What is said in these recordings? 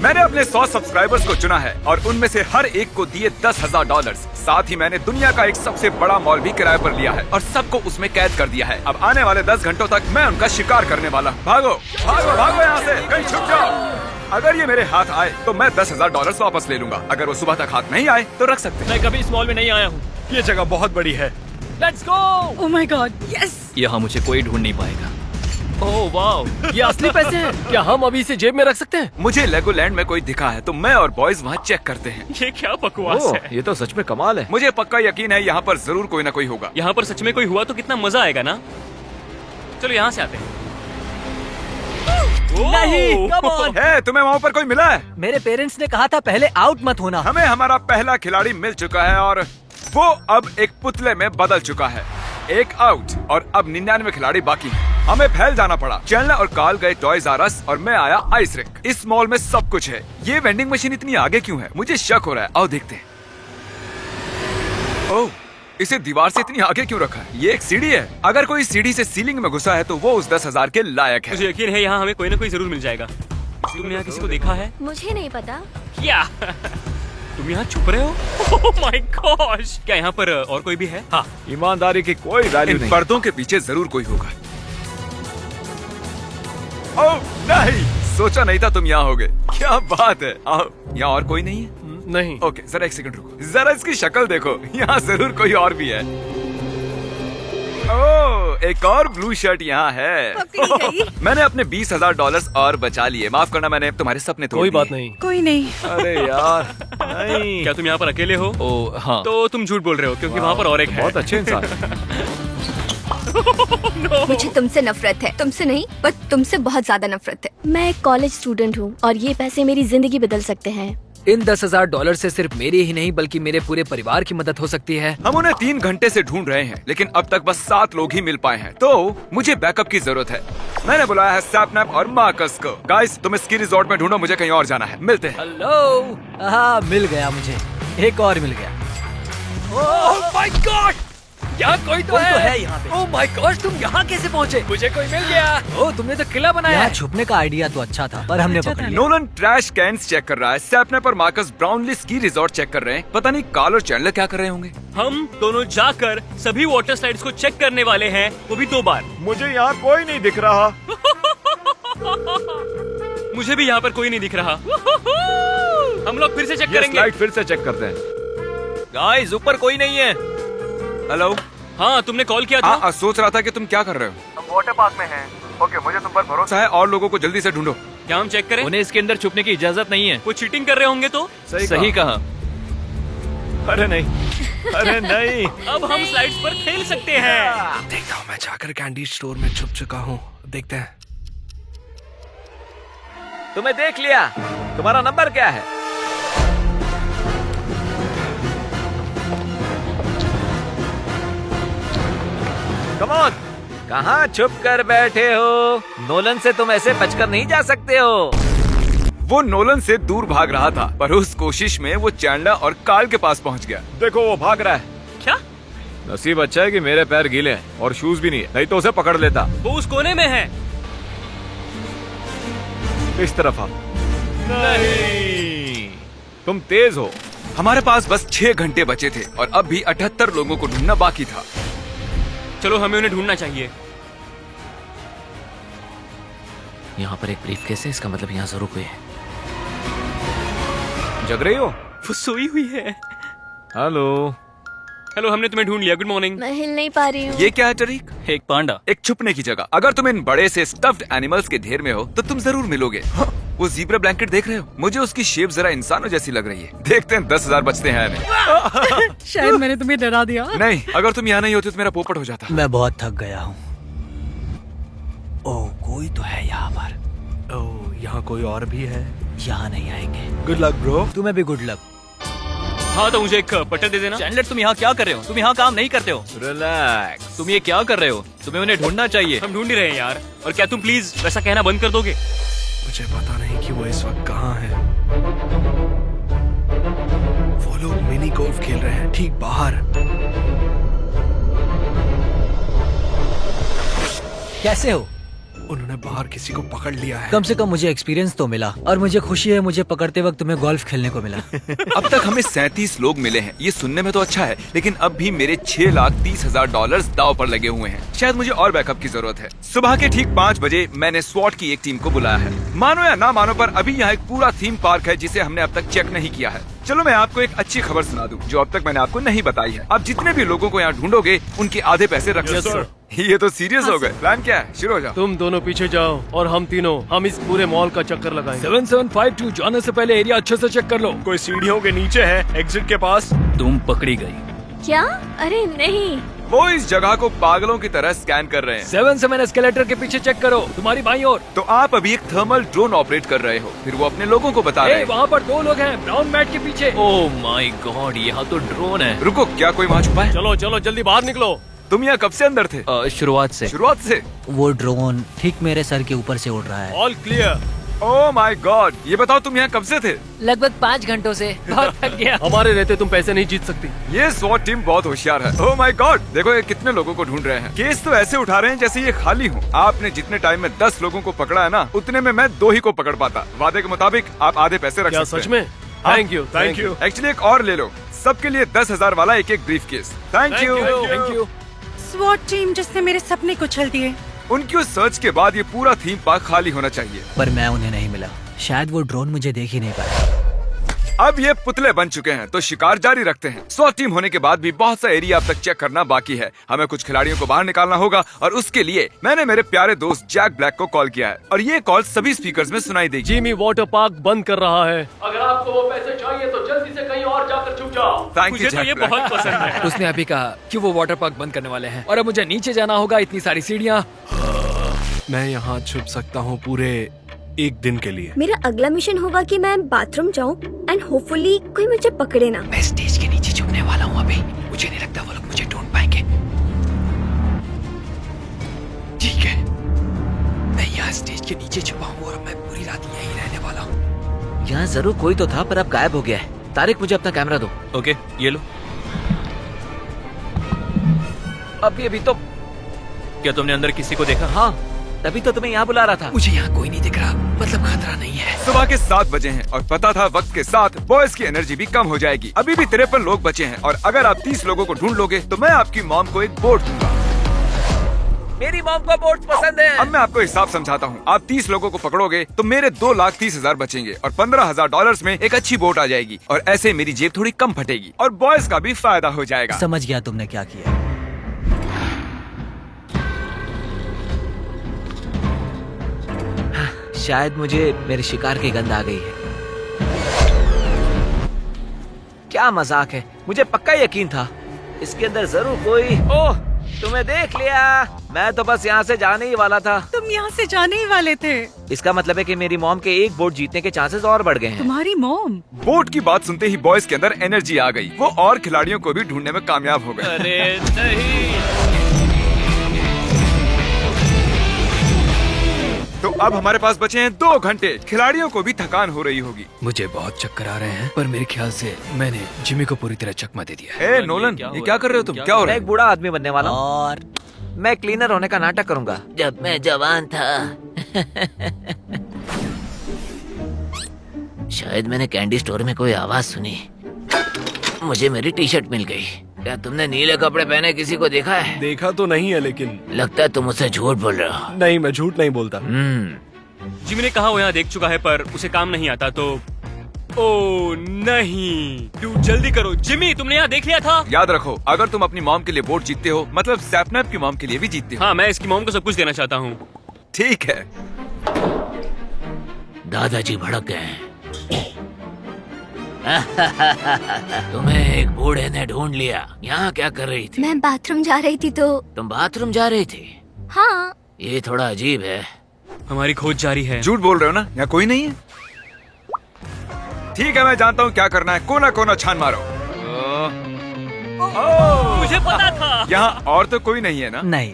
मैंने अपने 100 सब्सक्राइबर्स को चुना है और उनमें से हर एक को दिए $10,000। साथ ही मैंने दुनिया का एक सबसे बड़ा मॉल भी किराए पर लिया है और सबको उसमें कैद कर दिया है। अब आने वाले 10 घंटों तक मैं उनका शिकार करने वाला हूँ। भागो भागो भागो यहाँ से, कहीं छुप जाओ। अगर ये मेरे हाथ आए तो मैं $10,000 वापस ले लूंगा। अगर वो सुबह तक हाथ नहीं आए तो रख सकते। मैं कभी इस मॉल में नहीं आया हूँ। ये जगह बहुत बड़ी है। Let's go. Oh my God, yes. यहाँ मुझे कोई ढूंढ नहीं पाएगा। ओह वाह, ये असली पैसे हैं। क्या हम अभी इसे जेब में रख सकते हैं? मुझे लेगोलैंड में कोई दिखा है तो मैं और बॉयज वहाँ चेक करते हैं। ये क्या बकवास है? ये तो सच में कमाल है। मुझे पक्का यकीन है यहाँ पर जरूर कोई ना कोई होगा। यहाँ पर सच में कोई हुआ तो कितना मजा आएगा ना। चलो यहाँ से आते हैं। नहीं, come on। है, तुम्हें वहाँ पर कोई मिला है? मेरे पेरेंट्स ने कहा था पहले आउट मत होना। हमें हमारा पहला खिलाड़ी मिल चुका है और वो अब एक पुतले में बदल चुका है। एक आउट और अब 99 खिलाड़ी बाकी हैं। हमें फैल जाना पड़ा। चैंडलर और कार्ल गए टॉयज आर अस और मैं आया आइस रिंक। इस मॉल में सब कुछ है। ये वेंडिंग मशीन इतनी आगे क्यों है? मुझे शक हो रहा है। आओ देखते हैं। ओह, इसे दीवार से इतनी आगे क्यों रखा है? ये एक सीढ़ी है। अगर कोई सीढ़ी से सीलिंग में घुसा है तो वो उस 10,000 के लायक है। मुझे यकीन है यहाँ हमें कोई ना कोई जरूर मिल जाएगा। तुमने यहाँ किसी को देखा है? मुझे नहीं पता। क्या तुम यहाँ छुप रहे हो? ओह माय गॉश, क्या यहाँ पर और कोई भी है? हाँ, ईमानदारी की कोई वैल्यू इन नहीं। पर्दों के पीछे जरूर कोई होगा। ओह नहीं, सोचा नहीं था तुम यहाँ होगे। क्या बात है। आओ, यहाँ और कोई नहीं है? नहीं। ओके, जरा एक सेकंड रुको। जरा इसकी शक्ल देखो। यहाँ जरूर कोई और भी है। ओह, एक और ब्लू शर्ट यहाँ है। पकड़ी गई। मैंने अपने $20,000 और बचा लिए। माफ करना, मैंने तुम्हारे सपने तोड़ कोई दिए। बात नहीं। कोई नहीं। अरे यार, नहीं। क्या तुम यहाँ पर अकेले हो? ओह हाँ। तो तुम झूठ बोल रहे हो क्योंकि वहाँ पर और एक है। बहुत अच्छे इंसान है। मुझे तुमसे नफरत है। तुमसे नहीं, पर तुमसे बहुत ज्यादा नफरत है। मैं एक कॉलेज स्टूडेंट हूँ और ये पैसे मेरी जिंदगी बदल सकते हैं। इन $10,000 से सिर्फ मेरी ही नहीं बल्कि मेरे पूरे परिवार की मदद हो सकती है। हम उन्हें 3 घंटे से ढूंढ रहे हैं लेकिन अब तक बस 7 लोग ही मिल पाए हैं। तो मुझे बैकअप की जरूरत है। मैंने बुलाया है सैपनैप और मार्कस को। गाइस, तुम स्की रिजॉर्ट में ढूंढो, मुझे कहीं और जाना है। मिलते हैं। हेलो। हाँ, मिल गया मुझे। एक और मिल गया। ओह माय गॉड, यहाँ कोई तो है यहाँ पे। ओह माय गॉड, तुम यहाँ कैसे पहुँचे? मुझे कोई मिल गया। ओह, तुमने तो किला बनाया यहाँ है। छुपने का आइडिया तो अच्छा था पर हमने पकड़ लिया। नोलन ट्रैश कैंस चेक कर रहा है। सैपनैप और Marques Brownlee ski resort check कर रहे हैं। पता नहीं कार्ल और चैंडलर क्या कर रहे होंगे। हम दोनों जाकर सभी वाटर स्लाइड्स को चेक करने वाले हैं, वो भी 2 बार। मुझे यहाँ कोई नहीं दिख रहा। मुझे भी यहाँ पर कोई नहीं दिख रहा। हम लोग फिर से चेक ये करेंगे। स्लाइड फिर से चेक करते हैं। गाइस, ऊपर कोई नहीं है। हेलो। हाँ, तुमने कॉल किया था। हाँ, सोच रहा था कि तुम क्या कर रहे हो। हम वाटर पार्क में हैं। ओके, मुझे तुम पर भरोसा ऐसा है, और लोगों को जल्दी से ढूंढो। क्या हम चेक करें? उन्हें इसके अंदर छुपने की इजाजत नहीं है। वो चीटिंग कर रहे होंगे तो? सही कहा। अरे नहीं, अरे नहीं। अब हम स्लाइड्स पर खेल सकते हैं। देखता हूँ, मैं जाकर कैंडी स्टोर में छुप चुका हूँ। देखते हैं। तुम्हें देख लिया। तुम्हारा नंबर क्या है? कम ऑन, कहाँ छुप कर बैठे हो? नोलन से तुम ऐसे बचकर नहीं जा सकते हो। वो नोलन से दूर भाग रहा था पर उस कोशिश में वो चैंडलर और कार्ल के पास पहुंच गया। देखो, वो भाग रहा है। क्या? नसीब अच्छा है कि मेरे पैर गीले हैं और शूज भी नहीं है, नहीं तो उसे पकड़ लेता। वो उस कोने में है। इस तरफ आ। नहीं, तुम तेज हो। हमारे पास बस 6 घंटे बचे थे और अब भी 78 लोगों को ढूंढना बाकी था। चलो, हमें उन्हें ढूंढना चाहिए। यहाँ पर एक ब्रीफकेस है, इसका मतलब यहाँ जरूर कोई है। जग रही हो? वो सोई हुई है। हेलो। हेलो, हमने तुम्हें ढूंढ लिया। Good morning. मैं हिल नहीं पा रही हूँ। ये क्या है टरीक? एक पांडा। एक छुपने की जगह। अगर तुम इन बड़े से स्टफ्ड एनिमल्स के ढेर में हो तो तुम जरूर मिलोगे। वो ज़ीब्रा ब्लैंकेट देख रहे हो? मुझे उसकी शेप जरा इंसानों जैसी लग रही है। देखते हैं 10,000 बचते हैं नहीं। शायद मैंने तुम्हें डरा दिया। नहीं, अगर तुम यहाँ नहीं होते तो मेरा पोपट हो जाता। मैं बहुत थक गया हूँ। ओह, कोई तो है यहाँ पर। ओह, यहाँ कोई और भी है। यहाँ नहीं आएंगे। Good luck bro. तुम्हें भी गुड लक। हाँ, तो मुझे एक पट्टा दे देना। चैंडलर, तुम यहाँ क्या कर रहे हो? तुम यहाँ काम नहीं करते हो। रिलैक्स। तुम ये क्या कर रहे हो? तुम्हें उन्हें ढूंढना चाहिए। हम ढूंढ ही रहे हैं यार। और क्या तुम प्लीज वैसा कहना बंद कर दोगे? मुझे पता नहीं कि वो इस वक्त कहाँ है। वो लोग मिनी गोल्फ खेल रहे हैं ठीक बाहर। कैसे हो? उन्होंने बाहर किसी को पकड़ लिया है। कम से कम मुझे एक्सपीरियंस तो मिला और मुझे खुशी है मुझे पकड़ते वक्त तुम्हें गोल्फ खेलने को मिला। अब तक हमें 37 लोग मिले हैं। ये सुनने में तो अच्छा है, लेकिन अब भी मेरे $6,30,000 दाव पर लगे हुए हैं। शायद मुझे और बैकअप की जरूरत है। सुबह के ठीक 5 बजे मैंने स्वॉट की एक टीम को बुलाया है। मानो या ना मानो, पर अभी यहाँ एक पूरा थीम पार्क है जिसे हमने अब तक चेक नहीं किया है। चलो मैं आपको एक अच्छी खबर सुना दूं, जो अब तक मैंने आपको नहीं बताई है। आप जितने भी लोगों को यहाँ ढूंढोगे, उनके आधे पैसे रख Yes, सकते हो। sir. ये तो सीरियस हो गए। प्लान क्या है? शुरू हो जाओ। तुम दोनों पीछे जाओ और हम तीनों इस पूरे मॉल का चक्कर लगाएंगे। 7752 जाने से पहले एरिया अच्छे से चेक कर लो। कोई सीढ़ियों के नीचे है, एग्जिट के पास। तुम पकड़ी गई। क्या? अरे नहीं। वो इस जगह को पागलों की तरह स्कैन कर रहे हैं। 7 एस्केलेटर के पीछे चेक करो, तुम्हारी बाईं ओर। तो आप अभी एक थर्मल ड्रोन ऑपरेट कर रहे हो, फिर वो अपने लोगों को बता रहे हैं। वहाँ पर 2 लोग हैं ब्राउन मैट के पीछे। ओह माय गॉड, यहाँ तो ड्रोन है। रुको, क्या कोई वहाँ छुपा है? चलो चलो जल्दी बाहर निकलो। तुम यहाँ कब से अंदर थे? शुरुआत से। शुरुआत से? वो ड्रोन ठीक मेरे सर के ऊपर से उड़ रहा है। All clear. Oh my God, ये बताओ तुम यहाँ कब से थे? लगभग 5 घंटों से। बहुत थक गया। हमारे रहते तुम पैसे नहीं जीत सकती। ये स्वॉट टीम बहुत होशियार है। ओह माय गॉड, देखो ये कितने लोगों को ढूंढ रहे हैं। केस तो ऐसे उठा रहे हैं जैसे ये खाली हो। आपने जितने टाइम में 10 लोगों को पकड़ा है ना, उतने में मैं 2 ही को पकड़ पाता। वादे के मुताबिक आप आधे पैसे रख क्या सकते सच हैं। में? Thank you, thank you. Actually एक और ले लो, सबके लिए 10,000 वाला एक briefcase. Thank you. Thank you. स्वॉट टीम जिसने मेरे सपने कुचल दिए। उनकी उस सर्च के बाद ये पूरा थीम पार्क खाली होना चाहिए। पर मैं उन्हें नहीं मिला। शायद वो ड्रोन मुझे देख ही नहीं पाया। अब ये पुतले बन चुके हैं, तो शिकार जारी रखते हैं। स्वॉट टीम होने के बाद भी बहुत सा एरिया अब तक चेक करना बाकी है। हमें कुछ खिलाड़ियों को बाहर निकालना होगा और उसके लिए मैंने मेरे प्यारे दोस्त जैक ब्लैक को कॉल किया है और ये कॉल सभी स्पीकर्स में सुनाई देगी। जिमी वाटर पार्क बंद कर रहा है। अगर आपको वो पैसे चाहिए तो जल्दी से कहीं और जाकर छुप जाओ। थैंक मुझे यू तो ये जैक ब्लैक। बहुत पसंद है। उसने अभी कहा कि वो वाटर पार्क बंद करने वाले हैं और अब मुझे नीचे जाना होगा, इतनी सारी सीढ़ियाँ। मैं यहाँ छुप सकता हूँ पूरे 1 दिन के लिए। मेरा अगला मिशन होगा कि मैं बाथरूम जाऊँ एंड होपफुली कोई मुझे पकड़े ना। मैं स्टेज के नीचे छुपने वाला हूँ अभी। मुझे नहीं लगता वो लोग मुझे ढूंढ पाएंगे। ठीक है, मैं यहाँ स्टेज के नीचे छुपा हूँ और मैं पूरी रात यहीं रहने वाला हूँ। यहाँ जरूर कोई तो था पर अब गायब हो गया है। तारिक, मुझे अपना कैमरा दो। ओके, ये लो। अभी तो क्या तुमने अंदर किसी को देखा? हाँ, तभी तो तुम्हें यहाँ बुला रहा था। मुझे यहाँ कोई नहीं दिख रहा, मतलब खतरा नहीं है। सुबह के 7 बजे हैं और पता था वक्त के साथ बॉयज की एनर्जी भी कम हो जाएगी। अभी भी 53 लोग बचे हैं और अगर आप 30 लोगों को ढूंढ लोगे तो मैं आपकी मॉम को एक बोट दूंगा। मेरी मॉम को बोट पसंद है। अब मैं आपको हिसाब समझाता हूँ। आप 30 लोगों को पकड़ोगे तो मेरे $2,30,000 बचेंगे और $15,000 में एक अच्छी बोट आ जाएगी और ऐसे मेरी जेब थोड़ी कम फटेगी और बॉयज का भी फायदा हो जाएगा। समझ गया तुमने क्या किया। शायद मुझे मेरे शिकार की गंध आ गई है। क्या मजाक है, मुझे पक्का यकीन था इसके अंदर जरूर कोई। ओह, तुम्हें देख लिया। मैं तो बस यहाँ से जाने ही वाला था। तुम यहाँ से जाने ही वाले थे। इसका मतलब है कि मेरी मॉम के एक बोट जीतने के चांसेस और बढ़ गए हैं। तुम्हारी मॉम। बोट की बात सुनते ही बॉयज के अंदर एनर्जी आ गई। वो और खिलाड़ियों को भी ढूंढने में कामयाब हो गए। अरे नहीं। तो अब हमारे पास बचे हैं 2 घंटे। खिलाड़ियों को भी थकान हो रही होगी। मुझे बहुत चक्कर आ रहे हैं, पर मेरे ख्याल से मैंने जिमी को पूरी तरह चकमा दे दिया है। ए नोलन, ये क्या कर रहे हो तुम? क्या हो रहा मैं है? एक बूढ़ा आदमी बनने वाला हूँ और मैं क्लीनर होने का नाटक करूंगा। जब मैं जवान था शायद मैंने कैंडी स्टोर में कोई आवाज सुनी। मुझे मेरी टी शर्ट मिल गई। क्या तुमने नीले कपड़े पहने किसी को देखा है? देखा तो नहीं है, लेकिन लगता है तुम मुझसे झूठ बोल रहे हो। नहीं, मैं झूठ नहीं बोलता। जिमी ने कहा वो यहाँ देख चुका है पर उसे काम नहीं आता तो। ओ नहीं, तू जल्दी करो। जिमी, तुमने यहाँ देख लिया था? याद रखो, अगर तुम अपनी मॉम के लिए बोट जीतते हो, मतलब सैपनैप की मॉम के लिए भी जीतते हो। हाँ, मैं इसकी मॉम को सब कुछ देना चाहता हूँ। ठीक है। दादाजी भड़क गए हैं। तुम्हें एक बूढ़े ने ढूंढ लिया। यहाँ क्या कर रही थी? मैं बाथरूम जा रही थी तो। तुम बाथरूम जा रही थी? हाँ। ये थोड़ा अजीब है। हमारी खोज जारी है। झूठ बोल रहे हो ना? यहाँ कोई नहीं है। ठीक है, मैं जानता हूँ क्या करना है। कोना कोना छान मारो। मुझे पता था। यहाँ और तो कोई नहीं है ना? नहीं,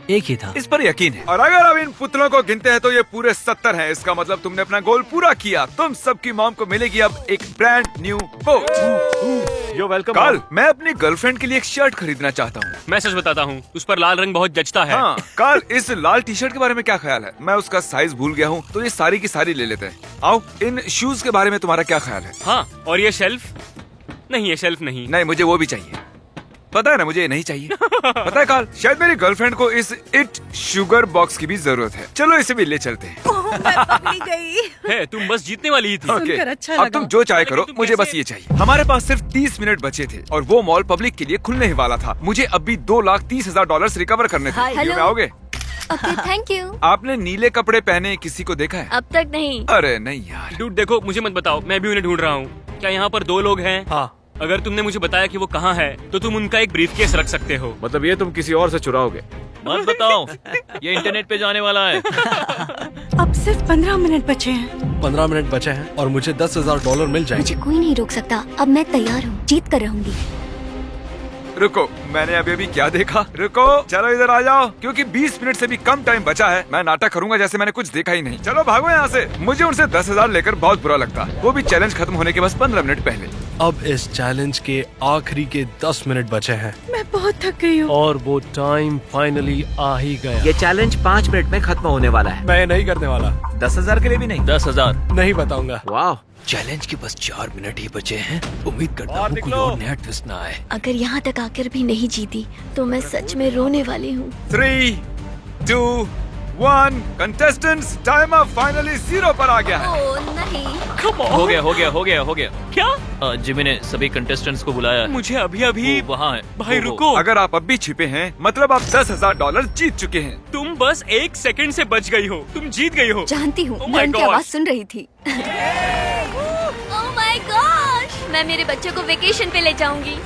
एक ही था। इस पर यकीन है। और अगर अब इन पुतलों को गिनते हैं तो ये पूरे 70 हैं। इसका मतलब तुमने अपना गोल पूरा किया। तुम सबकी मॉम को मिलेगी अब एक ब्रांड न्यू पोच। यो वेलकम। कल मैं अपनी गर्लफ्रेंड के लिए एक शर्ट खरीदना चाहता हूँ। मैं सच बताता हूँ, उस पर लाल रंग बहुत जचता है। हाँ, कल इस लाल टी शर्ट के बारे में क्या ख्याल है? मैं उसका साइज भूल गया हूँ, तो ये सारी की सारी ले लेते हैं। आओ, इन शूज के बारे में तुम्हारा क्या ख्याल है? हाँ, और ये शेल्फ नहीं, ये शेल्फ नहीं। नहीं, मुझे वो भी चाहिए। पता है ना, मुझे ये नहीं चाहिए। पता है कार्ल, शायद मेरी गर्लफ्रेंड को इस इट शुगर बॉक्स की भी जरूरत है। चलो इसे भी ले चलते हैं। मैं पगली गई। है, तुम बस जीतने वाली ही थी। ओके, सुनकर अच्छा अब लगा। तुम जो चाहे करो, तुम मुझे बस कैसे- ये चाहिए। हमारे पास सिर्फ 30 मिनट बचे थे और वो मॉल पब्लिक के लिए खुलने ही वाला था। मुझे अब भी $2,30,000 रिकवर करने थे। हेलो। क्यों में आओगे? Okay, thank you. आपने नीले कपड़े पहने किसी को देखा है? अब तक नहीं। अरे नहीं यार। डूड देखो, मुझे मत बताओ, मैं भी उन्हें ढूंढ रहा हूँ। क्या यहाँ पर 2 लोग हैं? हाँ। अगर तुमने मुझे बताया कि वो कहाँ है, तो तुम उनका एक ब्रीफकेस रख सकते हो। मतलब ये तुम किसी और से चुराओगे? मत बताओ, ये इंटरनेट पे जाने वाला है। अब सिर्फ 15 मिनट बचे हैं। 15 मिनट बचे हैं और मुझे $10,000 मिल जाएंगे। मुझे कोई नहीं रोक सकता। अब मैं तैयार हूँ, जीत कर रहूंगी। रुको, मैंने अभी क्या देखा? रुको, चलो इधर आ जाओ, क्योंकि 20 मिनट से भी कम टाइम बचा है। मैं नाटक करूंगा जैसे मैंने कुछ देखा ही नहीं। चलो भागो यहाँ से। मुझे उनसे 10,000 लेकर बहुत बुरा लगता, वो भी चैलेंज खत्म होने के बस 15 मिनट पहले। अब इस चैलेंज के आखिरी के 10 मिनट बचे हैं मैं बहुत थक गई हूँ। और वो टाइम फाइनली आ ही गया। ये चैलेंज 5 मिनट में खत्म होने वाला है। मैं नहीं करने वाला। 10,000 के लिए भी नहीं। 10,000। नहीं बताऊंगा। वाह, चैलेंज के बस 4 मिनट ही बचे हैं। उम्मीद करता हूँ कोई और नया ट्विस्ट ना आए। अगर यहाँ तक आकर भी नहीं जीती तो मैं सच में रोने वाली हूँ। 3, 2, 1 कंटेस्टेंट्स, टाइमर फाइनली 0 पर आ गया है। ओह नहीं। हो गया। क्या? जिमी ने सभी कंटेस्टेंट्स को बुलाया है। मुझे अभी वहाँ है। भाई वो। रुको, अगर आप अब भी छिपे हैं, मतलब आप $10,000 जीत चुके हैं। तुम बस 1 सेकंड से बच गई हो। तुम जीत गई हो। जानती हूँ, Oh मैं my उनकी God. आवाज सुन रही थी। ओह माय गॉश, मैं मेरे बच्चों को वेकेशन पे ले जाऊंगी।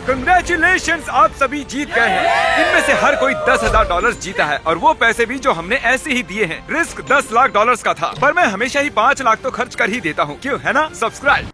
कंग्रेचुलेशंस, आप सभी जीत गए हैं। इनमें से हर कोई $10,000 जीता है और वो पैसे भी जो हमने ऐसे ही दिए हैं। रिस्क $10 लाख का था, पर मैं हमेशा ही 5 लाख तो खर्च कर ही देता हूँ। क्यों, है ना? सब्सक्राइब।